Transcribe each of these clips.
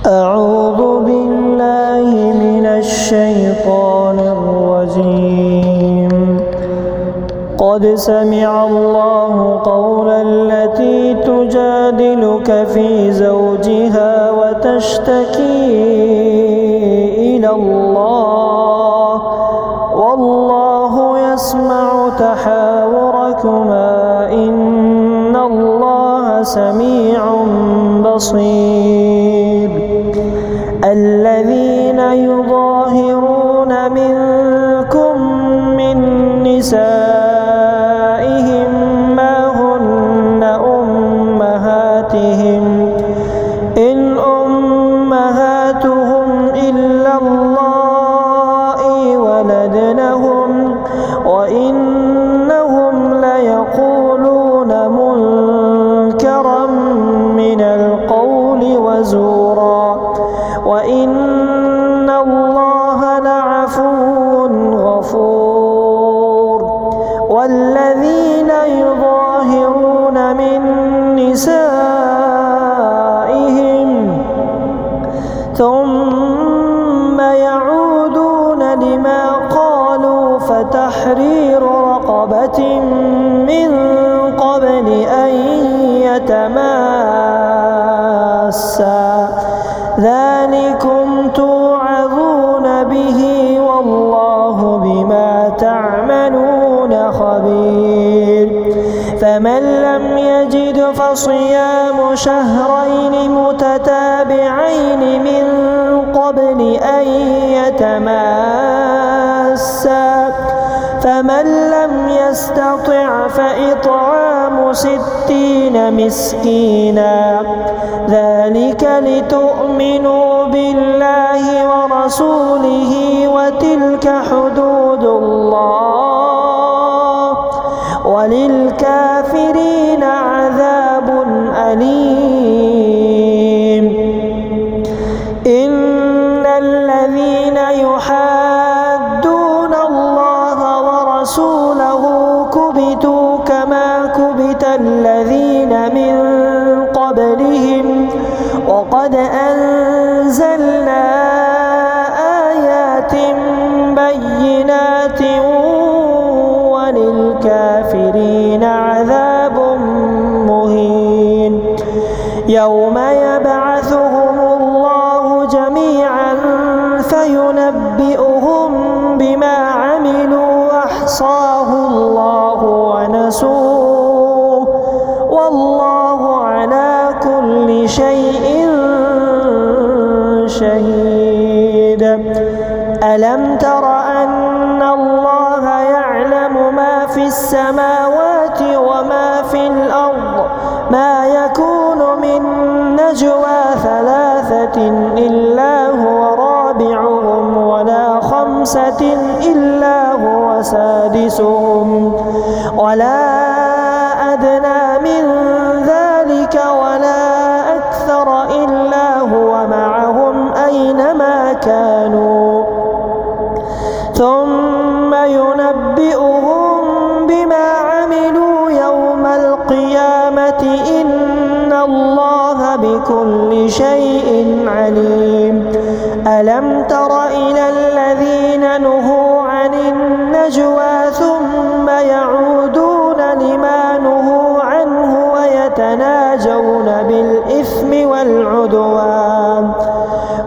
أعوذ بالله من الشيطان الرجيم. قد سمع الله قول التي تجادلك في زوجها وتشتكي إلى الله والله يسمع تحاوركما إن الله سميع بصير. الذين يظاهرون منكم من نسائهم ما هن أمهاتهم إن أمهاتهم إلا اللائي ولدنهم وإنهم ليقولون منكرا من القول وزورا وإن الله لعفو غفور. والذين يظاهرون من نسائهم ثم يعودون لما قالوا فتحرير رقبة من قبل أن يتماسا ذلكم توعظون به والله بما تعملون خبير. فمن لم يجد فصيام شهرين متتابعين من قبل أن يتماسا فمن لم يستطع فإطعام 60 مسكينا ذلك لتؤمنوا بالله ورسوله وتلك حدود الله وللكافرين عذاب أليم. إن الذين يحادون الله ورسوله كبتوا كما كبت الذين من قبلهم وقد أنزلنا آيات بينات وللكافرين عذاب مهين. يوم يبعثهم الله جميعا فينبئهم بما عملوا أحصاه الله ونسوه والله على كل شيء شهيد. ألم تر أن الله يعلم ما في السماوات وما في الأرض ما يكون من نجوى 3 إلا هو رابعهم ولا 5 إلا هو سادسهم ولا أدنى من ذلك ولا أكثر إلا هو معهم أينما كانوا ثم ينبئهم بما عملوا يوم القيامة إن الله بكل شيء عليم. ألم تر إلى الذين نهوا عن النجوى ثم يعودون لما نهوا عنه ويتناجون بالإثم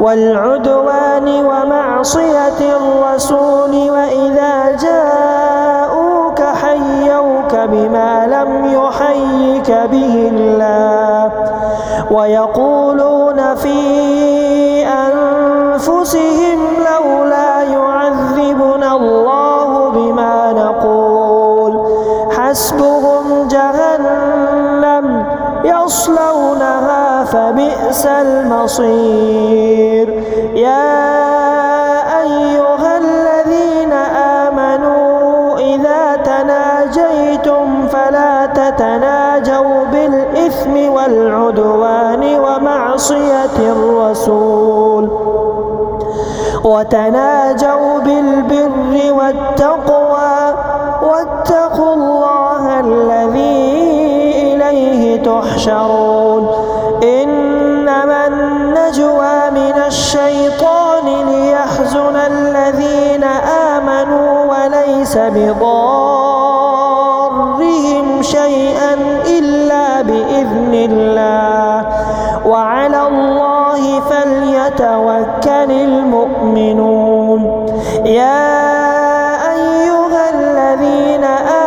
والعدوان ومعصية الرسول وإذا جاءوك حيوك بما لم يحيك به الله ويقولون في أنفسهم لولا يعذبنا الله بما نقول حسبهم جهنم يصلونها فبئس المصير. يا أيها الذين آمنوا إذا تناجيتم فلا تتناجوا بالإثم والعدوان ومعصية الرسول وتناجوا بالبر والتقوى واتقوا الله الذي إليه تحشرون. إنما النجوى الشيطان ليحزن الذين آمنوا وليس بضارهم شيئا إلا بإذن الله وعلى الله فليتوكل المؤمنون. يا أيها الذين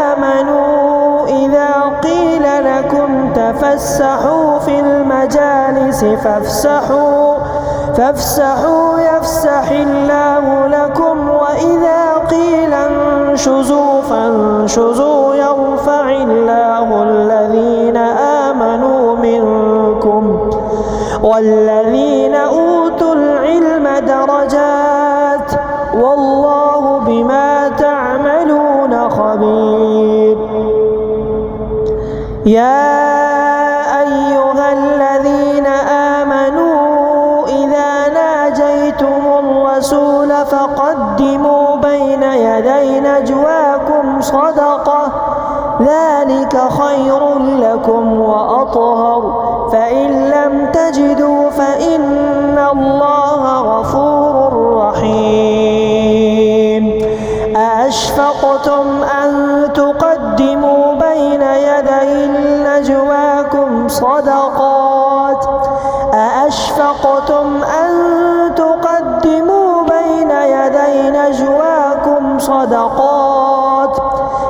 آمنوا إذا قيل لكم تفسحوا في المجالس فافسحوا يفسح الله لكم وإذا قيل انشزوا فانشزوا يرفع الله الذين آمنوا منكم والذين أوتوا العلم درجات والله بما تعملون خبير. يا أيها الذين آمنوا إذا ناجيتم الرسول فقدموا بين يدي نجواكم صدقة ذلك خير لكم وأطهر فإن لم تجدوا فإن الله غفور رحيم. أأشفقتم أن تقدموا بين يدي نجواكم صدقات أأشفقتم أن تقدموا بين يدي نجواكم صدقات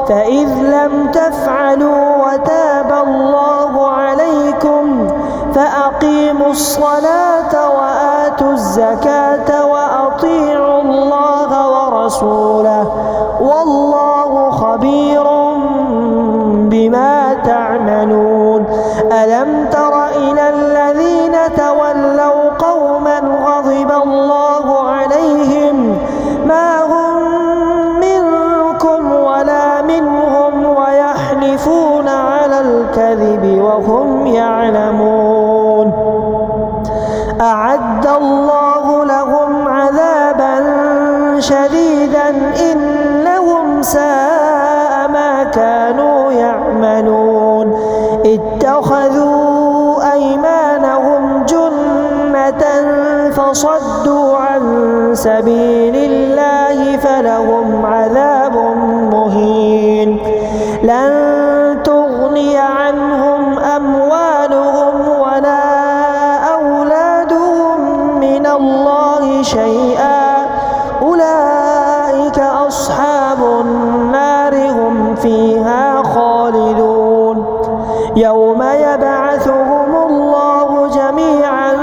فإذ لم تفعلوا وتاب الله عليكم فأقيموا الصلاة وآتوا الزكاة وأطيعوا الله ورسوله والله خبير بما تعملون. ألم تر إلى الذين تولوا قوما غضب الله عليهم ما هم منكم ولا منهم ويحلفون على الكذب وهم يعلمون أعد الله لهم عذابا شديدا إنهم ساء ما كانوا يعملون. اتخذوا أيمانهم جنة فصدوا عن سبيل الله فلهم عذاب مهين. لن تغني عنهم أموالهم ولا أولادهم من الله شيئا أولئك أصحاب النار هم فيها خالدون. يوم يبعثهم الله جميعا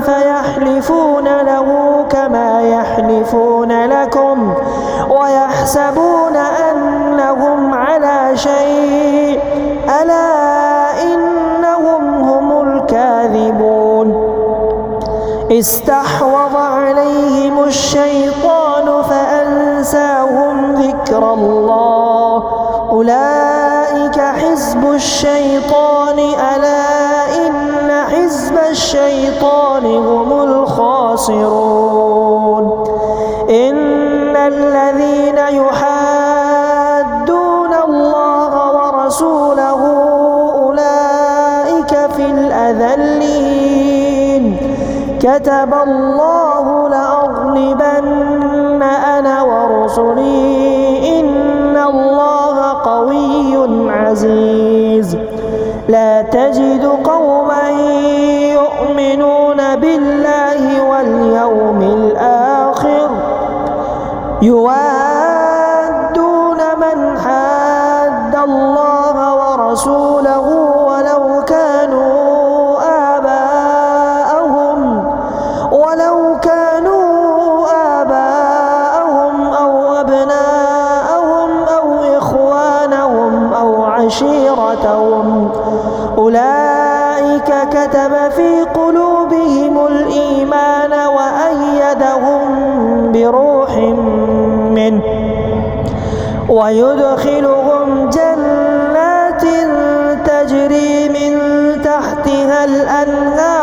فيحلفون له كما يحلفون لكم ويحسبون أنهم على شيء ألا إنهم هم الكاذبون. استحوذ عليهم الشيطان فأنساهم ذكر الله أولئك حزب الشيطان ألا إن حزب الشيطان هم الخاسرون. إن الذين يحادون الله ورسوله أولئك في الأذلين. كتب الله لأغلبن أنا ورسلي إن الله قوي عزيز. لا تجد قوما يؤمنون بالله واليوم الآخر يوادون من حاد الله ورسوله ولو كانوا آباءهم أو أبناءهم أو إخوانهم أو عشيرتهم أولئك كتب في قلوبهم الإيمان وأيدهم بروح منه ويدخلهم جنات تجري من تحتها الأنهار